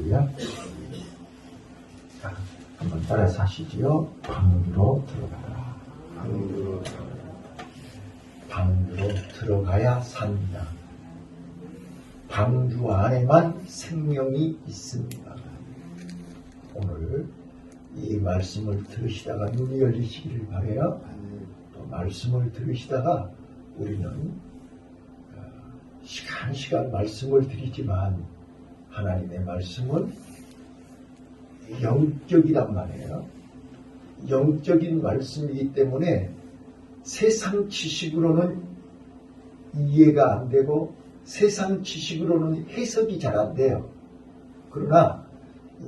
할렐루야. 자, 한번 따라서 하시지요. 방주로 들어가라. 방주로 들어가야 산다. 방주 안에만 생명이 있습니다. 오늘 이 말씀을 들으시다가 눈이 열리시기를 바라요. 또 말씀을 들으시다가 우리는 시간 말씀을 드리지만 하나님의 말씀은 영적이란 말이에요. 영적인 말씀이기 때문에 세상 지식으로는 이해가 안 되고 세상 지식으로는 해석이 잘 안 돼요. 그러나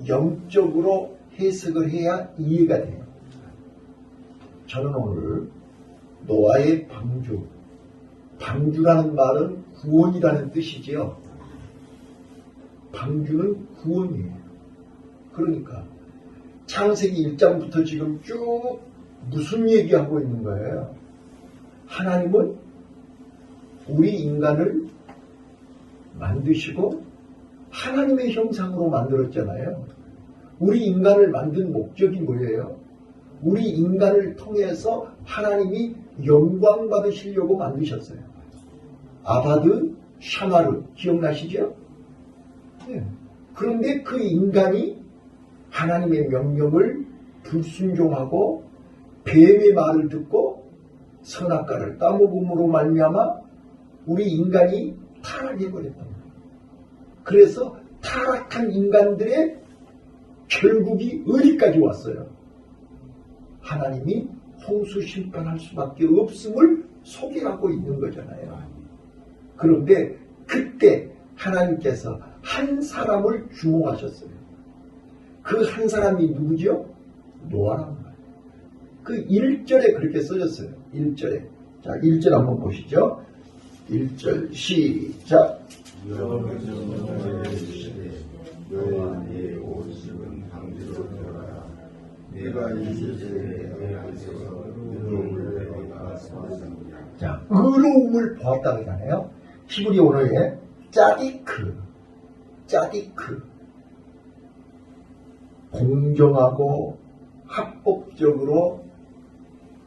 영적으로 해석을 해야 이해가 돼요. 저는 오늘 노아의 방주라는 말은 구원이라는 뜻이지요. 방주는 구원이에요. 그러니까 창세기 1장부터 지금 쭉 무슨 얘기하고 있는 거예요? 하나님은 우리 인간을 만드시고 하나님의 형상으로 만들었잖아요. 우리 인간을 만든 목적이 뭐예요? 우리 인간을 통해서 하나님이 영광 받으시려고 만드셨어요. 아바드, 샤마르 기억나시죠? 네. 그런데 그 인간이 하나님의 명령을 불순종하고 뱀의 말을 듣고 선악과를 따먹음으로 말미암아 우리 인간이 타락해버렸단 말이에요. 그래서 타락한 인간들의 결국이 어디까지 왔어요? 하나님이 홍수 심판할 수밖에 없음을 소개하고 있는 거잖아요. 그런데 그때 하나님께서 한 사람을 주목하셨어요. 그 한 사람이 누구죠? 노아라는 거예요. 그 1절에 그렇게 써졌어요. 1절에. 자, 1절 한번 보시죠. 1절 시작. 너와 네 온 집은 방주로 들어가라. 네가 이 세상에 내안에서 의로움을 보았느니라. 자, 의로움을 보았다고 하잖아요. 히브리 언어에 짜디크 공정하고 합법적으로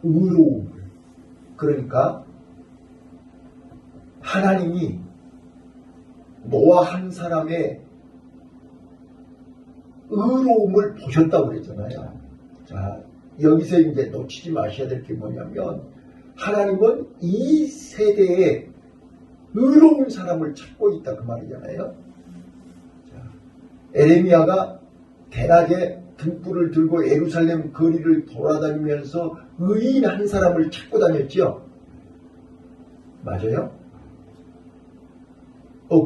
의로움을, 그러니까 하나님이 노아 한 사람의 의로움을 보셨다고 그랬잖아요. 자, 여기서 이제 놓치지 마셔야 될 게 뭐냐면 하나님은 이 세대에 의로운 사람을 찾고 있다 그 말이잖아요. 자, 에레미야가 대낮에 등불을 들고 예루살렘 거리를 돌아다니면서 의인 한 사람을 찾고 다녔죠. 맞아요?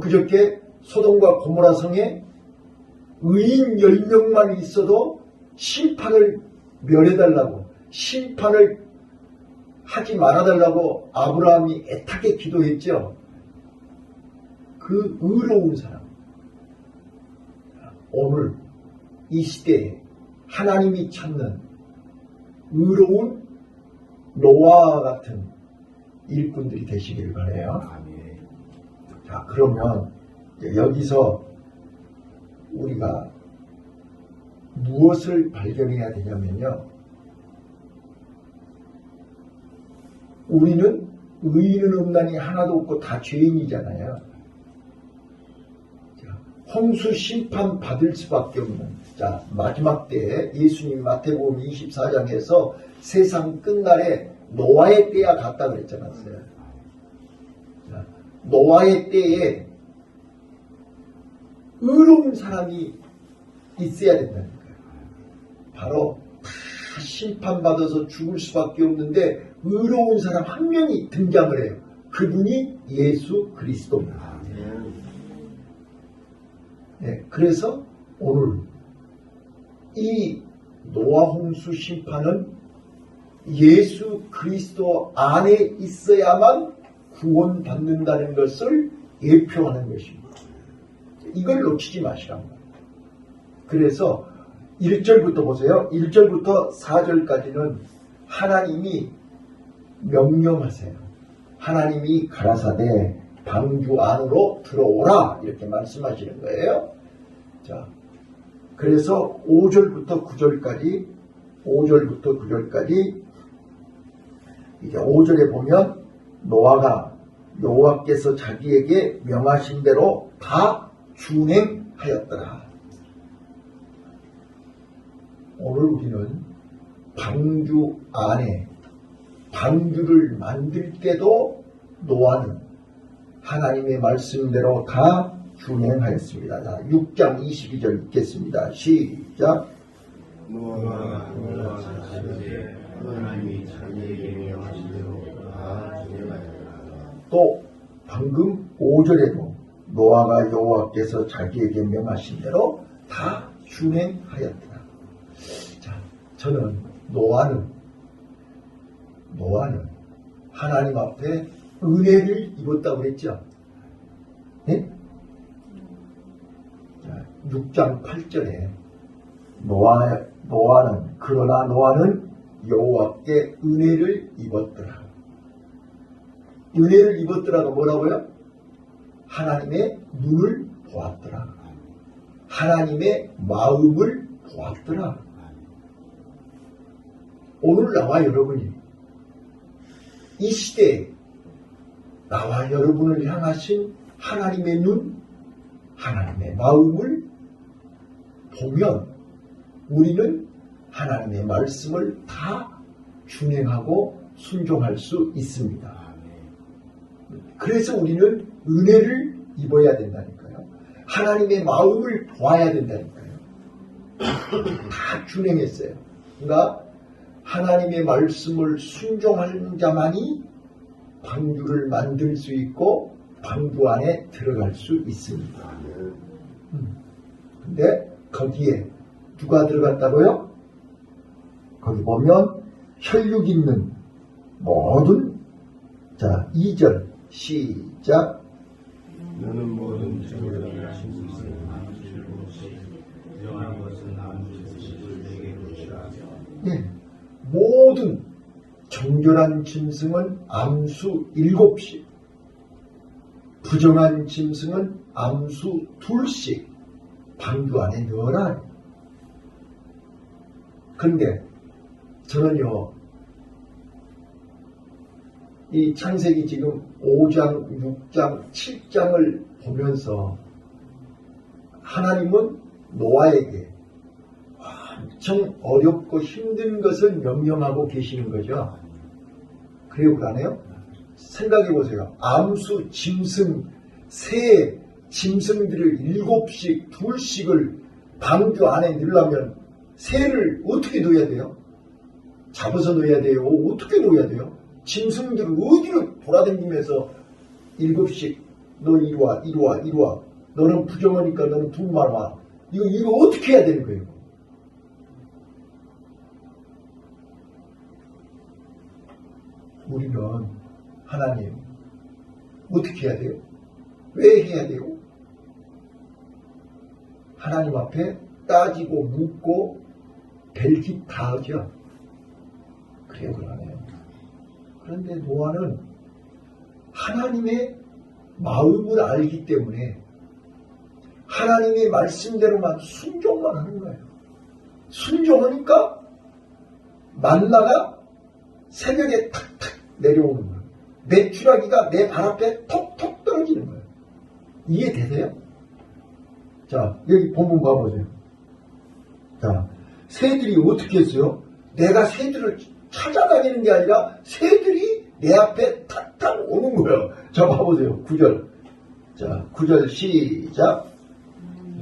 그저께 소돔과 고모라 성에 의인 10명만 있어도 심판을 멸해달라고, 심판을 하지 말아달라고 아브라함이 애타게 기도했죠. 그 의로운 사람. 오늘 이 시대에 하나님이 찾는 의로운 노아와 같은 일꾼들이 되시길 바라요. 자, 그러면 여기서 우리가 무엇을 발견해야 되냐면요. 우리는 의인은 없나니 하나도 없고 다 죄인이잖아요. 자, 홍수 심판 받을 수밖에 없는, 자, 마지막 때에 예수님 마태복음 24장에서 세상 끝날에 노아의 때와 같다 그랬잖아요. 자, 노아의 때에 의로운 사람이 있어야 된다는 거예요. 바로 다 심판받아서 죽을 수밖에 없는데 의로운 사람 한 명이 등장을 해요. 그분이 예수 그리스도입니다. 네, 그래서 오늘 이 노아 홍수 심판은 예수 그리스도 안에 있어야만 구원받는다는 것을 예표하는 것입니다. 이걸 놓치지 마시라고. 그래서 1절부터 보세요. 1절부터 4절까지는 하나님이 명령하세요. 하나님이 가라사대 방주 안으로 들어오라 이렇게 말씀하시는 거예요. 자, 그래서 5절부터 9절까지 이제 5절에 보면 노아가 여호와께서 자기에게 명하신 대로 다 준행하였더라. 오늘 우리는 방주 안에 방주를 만들 때도 노아는 하나님의 말씀대로 다 준행하였습니다. 자, 6장 22절 읽겠습니다. 시작. 노아가 노아 자신에게 하나님이 자기에게 명하신 대로 다 준행하였더라. 또 방금 5절에도 노아가 여호와께서 자기에게 명하신 대로 다 준행하였더라. 자, 저는 노아는 하나님 앞에 은혜를 입었다고 그랬죠. 네? 자, 6장 8절에 그러나 노아는 여호와께 은혜를 입었더라. 은혜를 입었더라가 뭐라고요? 하나님의 눈을 보았더라. 하나님의 마음을 보았더라. 오늘 나와 여러분이 이 시대에 나와 여러분을 향하신 하나님의 눈, 하나님의 마음을 보면 우리는 하나님의 말씀을 다 준행하고 순종할 수 있습니다. 그래서 우리는 은혜를 입어야 된다니까요. 하나님의 마음을 보아야 된다니까요. 다 준행했어요. 그러니까 하나님의 말씀을 순종하는 자만이 방주를 만들 수 있고 방주 안에 들어갈 수 있습니다. 근데 거기에 누가 들어갔다고요? 거기 보면 혈육 있는 모든, 자 2절 시작. 너는 모든 정결한 짐승을 나누실 것이 정한 것은 나누실 것을 내게 주시라. 네, 모든 정결한 짐승은 암수 7씩, 부정한 짐승은 암수 2씩 방주 안에 넣어라. 그런데 저는요, 이 창세기 지금 5장, 6장, 7장을 보면서 하나님은 노아에게 엄청 어렵고 힘든 것을 명령하고 계시는 거죠. 그래요, 그러네요? 생각해 보세요. 암수, 짐승, 새 짐승들을 7씩, 2씩을 방주 안에 넣으려면 새를 어떻게 넣어야 돼요? 잡아서 넣어야 돼요? 어떻게 넣어야 돼요? 짐승들을 어디로 돌아다니면서 7씩, 너 이리 와, 이리 와, 이리 와. 너는 부정하니까 너는 둘만 와. 이거 어떻게 해야 되는 거예요? 우리는 하나님 어떻게 해야 돼요? 왜 해야 돼요? 하나님 앞에 따지고 묻고 벨기 다 하죠. 그래요, 그러네요. 그런데 노아는 하나님의 마음을 알기 때문에 하나님의 말씀대로만 순종만 하는 거예요. 순종하니까 만나가 새벽에 탁탁 내려오는 거예요. 메추라기가 내 발 앞에 톡톡 떨어지는 거예요. 이해되세요? 자, 여기 본문 봐보세요. 자, 새들이 어떻게 했어요? 내가 새들을 찾아다니는 게 아니라 새들이 내 앞에 탁탁 오는 거예요. 자, 봐보세요. 9절. 자, 9절 시작.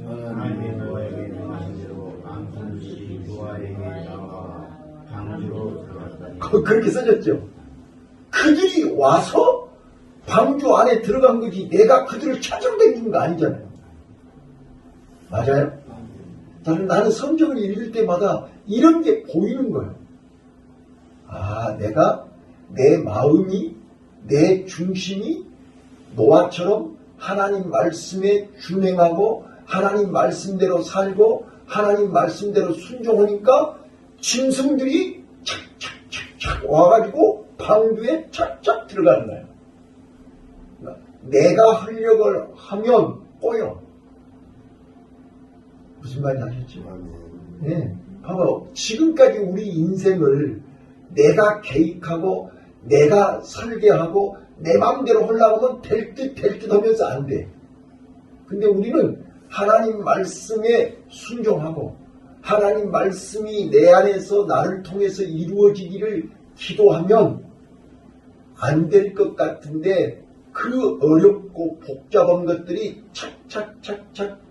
하나님이 노아에게 명하신 대로 암수시 노아에게 나와 방주로 들어갔다. 그렇게 써졌죠. 그들이 와서 방주 안에 들어간 거지 내가 그들을 찾아다니는 거 아니잖아요. 맞아요? 나는 성경을 읽을 때마다 이런 게 보이는 거예요. 아, 내가 내 마음이, 내 중심이 노아처럼 하나님 말씀에 준행하고 하나님 말씀대로 살고 하나님 말씀대로 순종하니까 짐승들이 착착착착 와가지고 방주에 착착 들어가는 거예요. 내가 하려고 하면 꼬여. 무슨 말인지 아셨죠? 네. 봐봐. 지금까지 우리 인생을 내가 계획하고 내가 설계하고 내 마음대로 하려고 하면 될 듯 하면서 안 돼. 근데 우리는 하나님 말씀에 순종하고 하나님 말씀이 내 안에서 나를 통해서 이루어지기를 기도하면 안 될 것 같은데 그 어렵고 복잡한 것들이 착착착착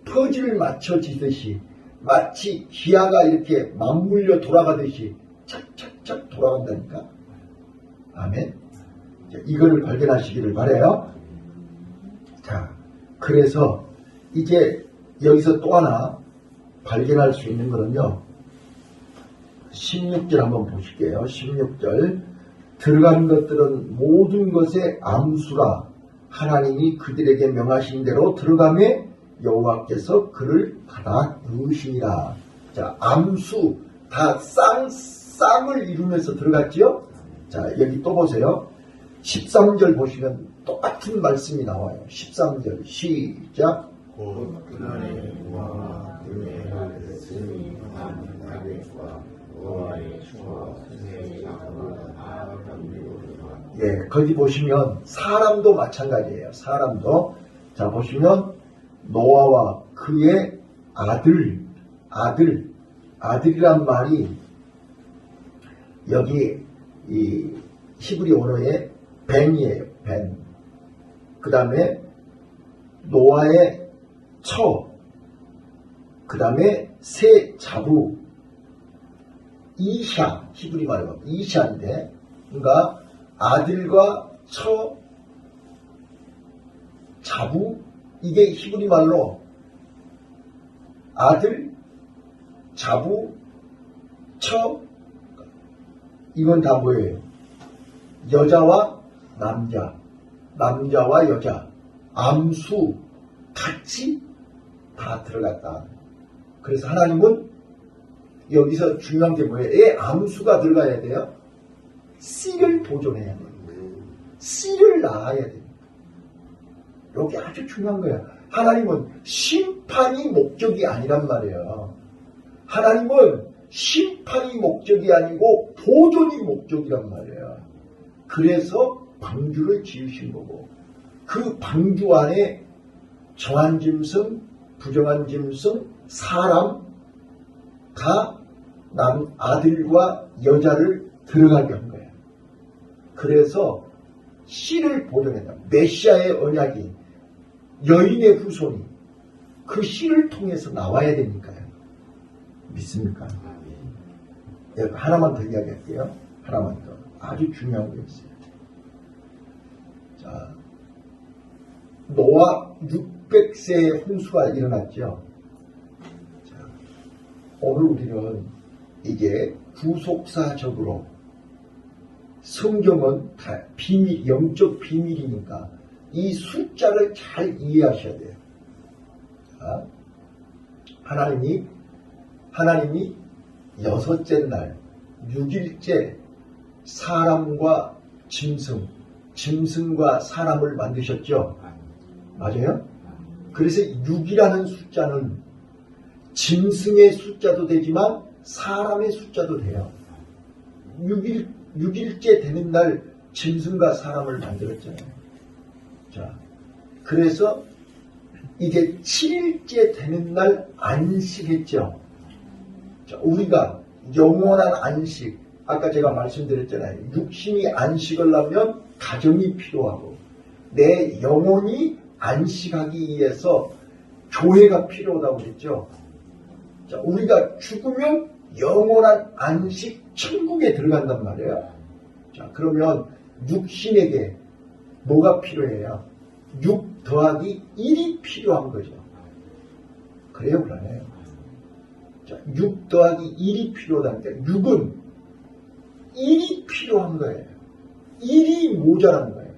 퍼즐을 맞춰지듯이 마치 기아가 이렇게 맞물려 돌아가듯이 착착착 돌아간다니까. 아멘. 이거를 발견하시기를 바라요. 자, 그래서 이제 여기서 또 하나 발견할 수 있는 거는요. 16절 한번 보실게요. 16절. 들어간 것들은 모든 것의 암수라 하나님이 그들에게 명하신 대로 들어가매 여호와께서 그를 받아 넣으시니라. 자, 암수 다 쌍을 이루면서 들어갔지요. 자, 여기 또 보세요. 13절 보시면 똑같은 말씀이 나와요. 13절 시작. 곧 그날의 우화와 그의 아들의 하나님과 여호와의 주와 그의 자녀가 다 경배하리라. 예, 거기 보시면 사람도 마찬가지예요. 사람도. 자, 보시면 노아와 그의 아들이란 말이 여기 이 히브리 언어의 벤이에요. 벤. 그 다음에 노아의 그 다음에 새 자부, 이샤, 히브리 말로 이샤인데, 그러니까 아들과 자부, 이게 히브리 말로 아들, 자부, 이건 다 뭐예요? 여자와 남자, 남자와 여자, 암수 같이 다 들어갔다. 그래서 하나님은 여기서 중요한 게 뭐예요? 애 암수가 들어가야 돼요. 씨를 보존해야 돼요. 씨를 낳아야 돼요. 여기 아주 중요한 거예요. 하나님은 심판이 목적이 아니란 말이에요. 하나님은 심판이 목적이 아니고 보존이 목적이란 말이에요. 그래서 방주를 지으신 거고 그 방주 안에 정한 짐승, 부정한 짐승, 사람 다 아들과 여자를 들어가게 한 거예요. 그래서 씨를 보존했다. 메시아의 언약이 여인의 후손이 그 씨를 통해서 나와야 되니까요. 믿습니까? 하나만 더 이야기할게요. 하나만 더. 아주 중요한 게 있어요. 자, 노아 600세의 홍수가 일어났죠. 자, 오늘 우리는 이게 구속사적으로 성경은 다 비밀, 영적 비밀이니까 이 숫자를 잘 이해하셔야 돼요. 자, 하나님이 여섯째 날 6일째 사람과 짐승과 사람을 만드셨죠. 맞아요? 그래서 6이라는 숫자는 짐승의 숫자도 되지만 사람의 숫자도 돼요. 6일째 되는 날 짐승과 사람을 만들었잖아요. 자, 그래서 이게 7일째 되는 날 안식했죠. 자, 우리가 영원한 안식, 아까 제가 말씀드렸잖아요. 육신이 안식을 하면 가정이 필요하고 내 영혼이 안식하기 위해서 교회가 필요하다고 그랬죠. 자, 우리가 죽으면 영원한 안식 천국에 들어간단 말이에요. 자, 그러면 육신에게 뭐가 필요해요? 6 더하기 1이 필요한 거죠. 그래요, 그러네요. 자, 6 더하기 1이 필요하다니까 6은 1이 필요한 거예요. 1이 모자란 거예요.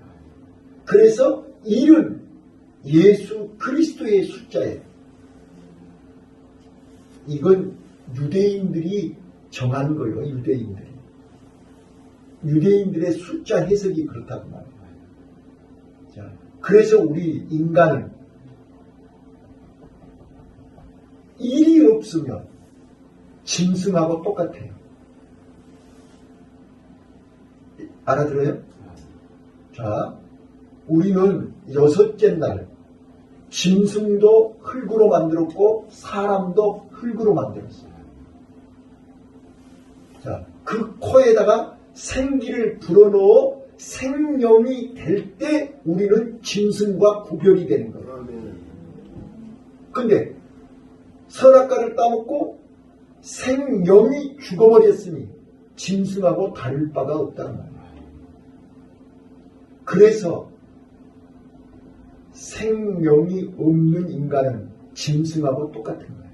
그래서 1은 예수 그리스도의 숫자예요. 이건 유대인들이 정한 거예요. 유대인들의 숫자 해석이 그렇다고 말해요. 자, 그래서 우리 인간은 일이 없으면 짐승하고 똑같아요. 알아들어요? 자, 우리는 여섯째 날 짐승도 흙으로 만들었고 사람도 흙으로 만들었어요. 자, 그 코에다가 생기를 불어넣어 생명이 될 때 우리는 짐승과 구별이 되는 거예요. 근데 선악과를 따먹고 생명이 죽어버렸으니 짐승하고 다를 바가 없다는 말이에요. 그래서 생명이 없는 인간은 짐승하고 똑같은 거예요.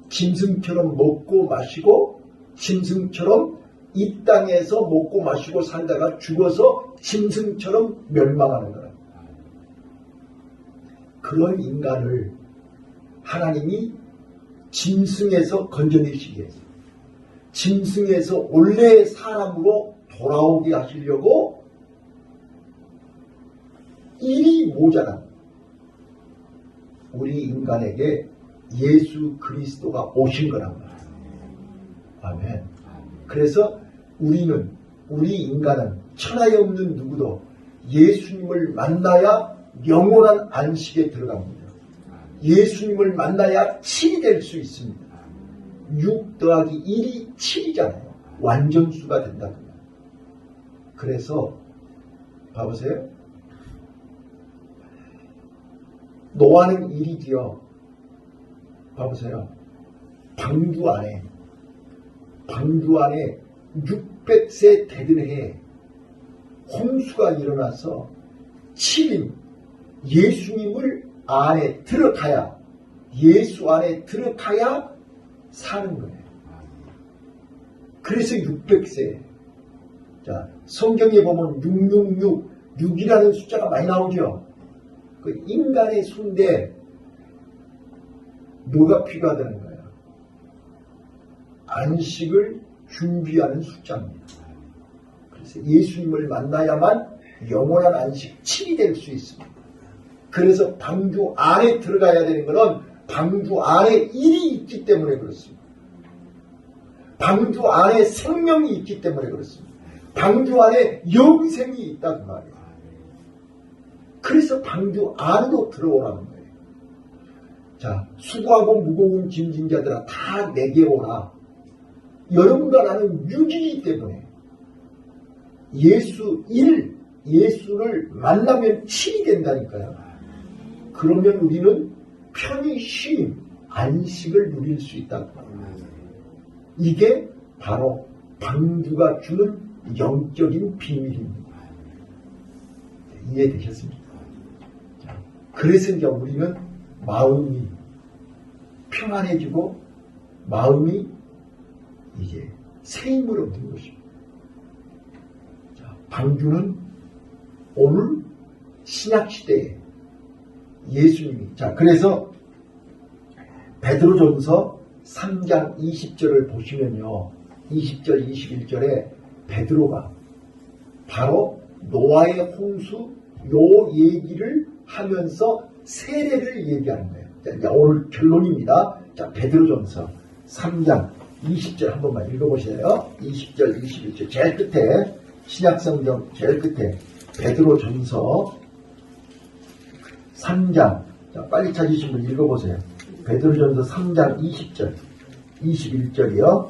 짐승처럼 먹고 마시고 짐승처럼 이 땅에서 먹고 마시고 살다가 죽어서 짐승처럼 멸망하는 거라. 그런 인간을 하나님이 짐승에서 건져내시기 위해서 짐승에서 원래의 사람으로 돌아오게 하시려고 일이 모자란 우리 인간에게 예수 그리스도가 오신 거란 말이에요. 아멘. 그래서 우리 인간은 천하에 없는 누구도 예수님을 만나야 영원한 안식에 들어갑니다. 예수님을 만나야 7이 될 수 있습니다. 6 더하기 1이 7이잖아요. 완전수가 된다는 거예요. 그래서 봐보세요. 노아는 1이지요. 봐보세요. 방주 안에 600세 되던 해에 홍수가 일어나서 7인 예수님을 안에 들어가야 예수 안에 들어가야 사는 거예요. 그래서 600세. 자, 성경에 보면 666, 6이라는 숫자가 많이 나오죠. 그 인간의 수인데 뭐가 필요하다는 거예요? 안식을 준비하는 숫자입니다. 그래서 예수님을 만나야만 영원한 안식 7이 될 수 있습니다. 그래서 방주 안에 들어가야 되는 것은 방주 안에 1이 있기 때문에 그렇습니다. 방주 안에 생명이 있기 때문에 그렇습니다. 방주 안에 영생이 있다는 말이에요. 그래서 방주 안으로 들어오라는 거예요. 자, 수고하고 무거운 짐진 자들아 다 내게 오라. 여러분과 나는 6이기 때문에 예수를 만나면 7이 된다니까요. 그러면 우리는 편히 쉼, 안식을 누릴 수 있다고 합니다. 이게 바로 방주가 주는 영적인 비밀입니다. 이해되셨습니까? 그래서 이제 우리는 마음이 평안해지고 마음이 이제 새 힘을 얻는 것입니다. 자, 방주는 오늘 신약시대에 예수님이 그래서 베드로전서 3장 20절을 보시면요. 20절 21절에 베드로가 바로 노아의 홍수 요 얘기를 하면서 세례를 얘기하는 거예요. 자, 오늘 결론입니다. 자, 베드로전서 3장 20절 한 번만 읽어보세요. 20절 21절 제일 끝에 신약성경 제일 끝에 베드로전서 3장 자, 빨리 찾으신 분 읽어보세요. 베드로전서 3장 20절 21절이요.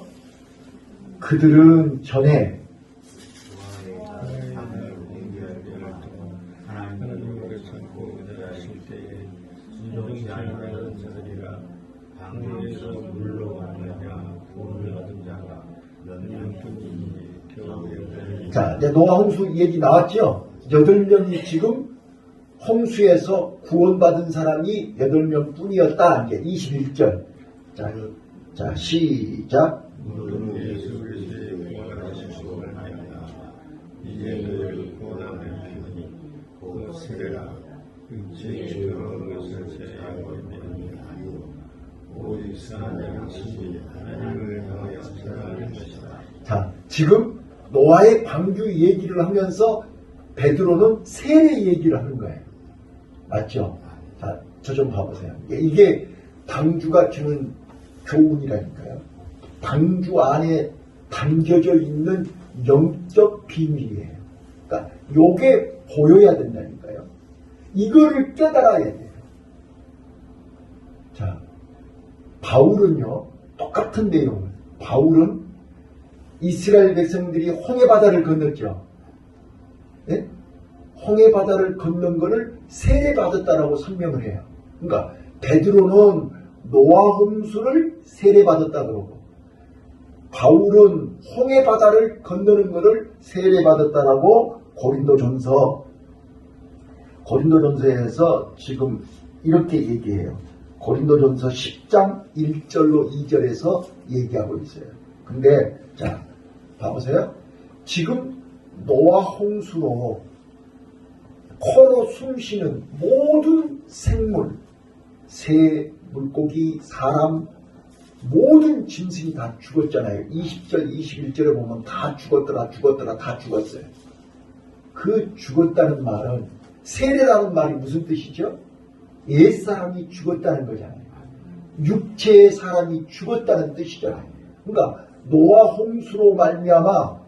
그들은 전에 자, 이제 노아 홍수 얘기 나왔죠? 8명이 지금 홍수에서 구원받은 사람이 8명 뿐이었다. 이제 21절. 자, 시작. 이제 너희를 구원하는 편이 곧 세례라. 제 죄로운 것을 제하고 있는 아니고 오직 선한 양식이 하나님을 향하여 살아가는 것이다. 자, 지금 노아의 방주 얘기를 하면서 베드로는 세례 얘기를 하는 거예요. 맞죠? 자, 저 좀 봐보세요. 이게 방주가 주는 교훈이라니까요. 방주 안에 담겨져 있는 영적 비밀이에요. 그러니까 요게 보여야 된다니까요. 이거를 깨달아야 돼요. 자, 바울은요, 똑같은 내용을, 바울은 이스라엘 백성들이 홍해바다를 건넜죠. 네? 홍해바다를 건넌 거를 세례받았다라고 설명을 해요. 그러니까 베드로는 노아 홍수를 세례받았다 그러고, 바울은 홍해바다를 건너는 것을 세례받았다라고 고린도전서에서 지금 이렇게 얘기해요. 고린도전서 10장 1절로 2절에서 얘기하고 있어요. 근데 자, 봐보세요. 지금 노아 홍수로 코로 숨쉬는 모든 생물, 새, 물고기, 사람, 모든 짐승이 다 죽었잖아요. 20절, 21절에 보면 다 죽었더라, 다 죽었어요. 그 죽었다는 말은, 세례라는 말이 무슨 뜻이죠? 옛사람이 죽었다는 거잖아요. 육체의 사람이 죽었다는 뜻이잖아요. 그러니까 노아 홍수로 말미암아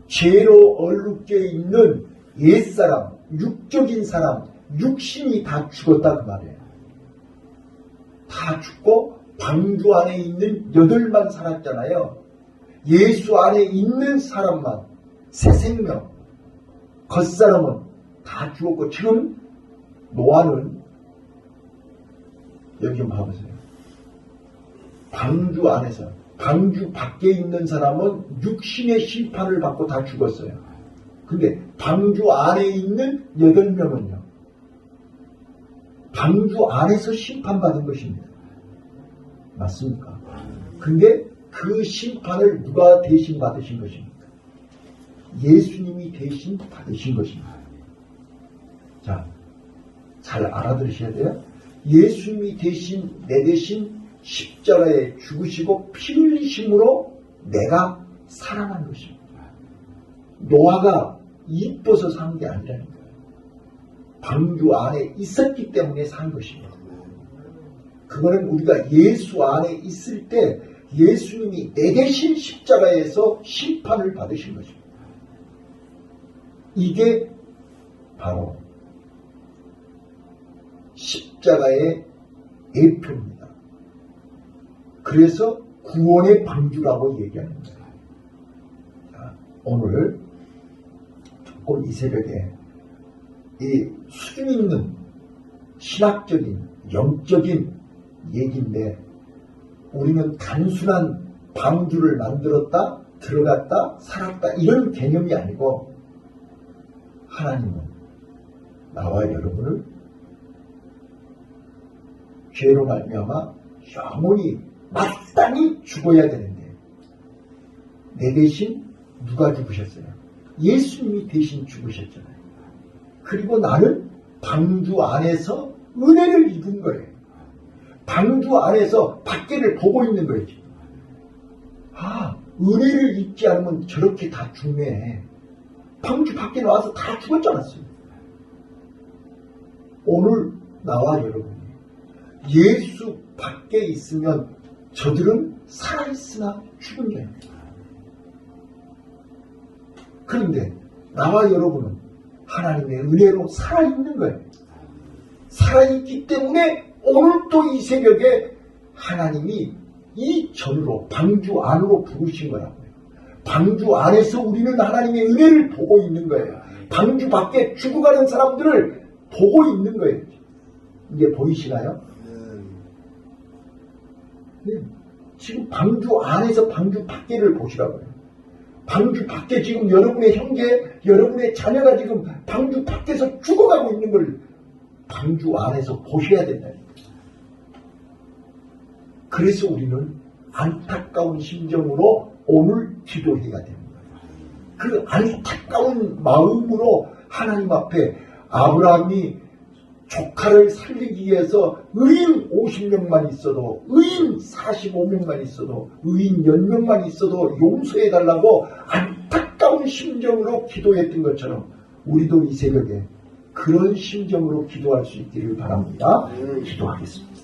죄로 얼룩져 있는 옛사람, 육적인 사람, 육신이 다 죽었다 그 말이에요. 다 죽고 방주 안에 있는 8만 살았잖아요. 예수 안에 있는 사람만, 새 생명, 겉사람은 다 죽었고, 지금 노아는 여기 좀 봐보세요. 방주 안에서, 방주 밖에 있는 사람은 육신의 심판을 받고 다 죽었어요. 근데 방주 안에 있는 8명은요, 방주 안에서 심판받은 것입니다. 맞습니까? 근데 그 심판을 누가 대신 받으신 것입니까? 예수님이 대신 받으신 것입니다. 자, 잘 알아들으셔야 돼요. 예수님이 대신, 내 대신 십자가에 죽으시고 피 흘리심으로 내가 살아난 것입니다. 노아가 이뻐서 산 게 아니라니까요. 방주 안에 있었기 때문에 산 것입니다. 그거는 우리가 예수 안에 있을 때 예수님이 내 대신 십자가에서 심판을 받으신 것입니다. 이게 바로 십자가의 예표입니다. 그래서 구원의 방주라고 얘기하는 거예요. 자, 오늘 조금 이 새벽에 이 수준 있는 신학적인 영적인 얘기인데, 우리는 단순한 방주를 만들었다, 들어갔다, 살았다 이런 개념이 아니고, 하나님은 나와 여러분을 죄로 말미암아 영원히 마땅히 죽어야 되는데, 내 대신 누가 죽으셨어요? 예수님이 대신 죽으셨잖아요. 그리고 나는 방주 안에서 은혜를 입은 거예요. 방주 안에서 밖에를 보고 있는 거예요. 아, 은혜를 입지 않으면 저렇게 다 죽네. 방주 밖에 나와서 다 죽었지 않았어요. 오늘 나와 여러분이 예수 밖에 있으면 저들은 살아있으나 죽은 자입니다. 그런데 나와 여러분은 하나님의 은혜로 살아있는 거예요. 살아있기 때문에 오늘 또 이 새벽에 하나님이 이 전으로 방주 안으로 부르신 거라고요. 방주 안에서 우리는 하나님의 은혜를 보고 있는 거예요. 방주 밖에 죽어가는 사람들을 보고 있는 거예요. 이게 보이시나요? 네. 지금 방주 안에서 방주 밖에를 보시라고요. 방주 밖에 지금 여러분의 형제, 여러분의 자녀가 지금 방주 밖에서 죽어가고 있는 걸 방주 안에서 보셔야 된다니까. 그래서 우리는 안타까운 심정으로 오늘 기도해야 되는 거예요. 그 안타까운 마음으로 하나님 앞에 아브라함이 조카를 살리기 위해서 의인 50명만 있어도, 의인 45명만 있어도, 의인 10명만 있어도 용서해달라고 안타까운 심정으로 기도했던 것처럼 우리도 이 새벽에 그런 심정으로 기도할 수 있기를 바랍니다. 기도하겠습니다.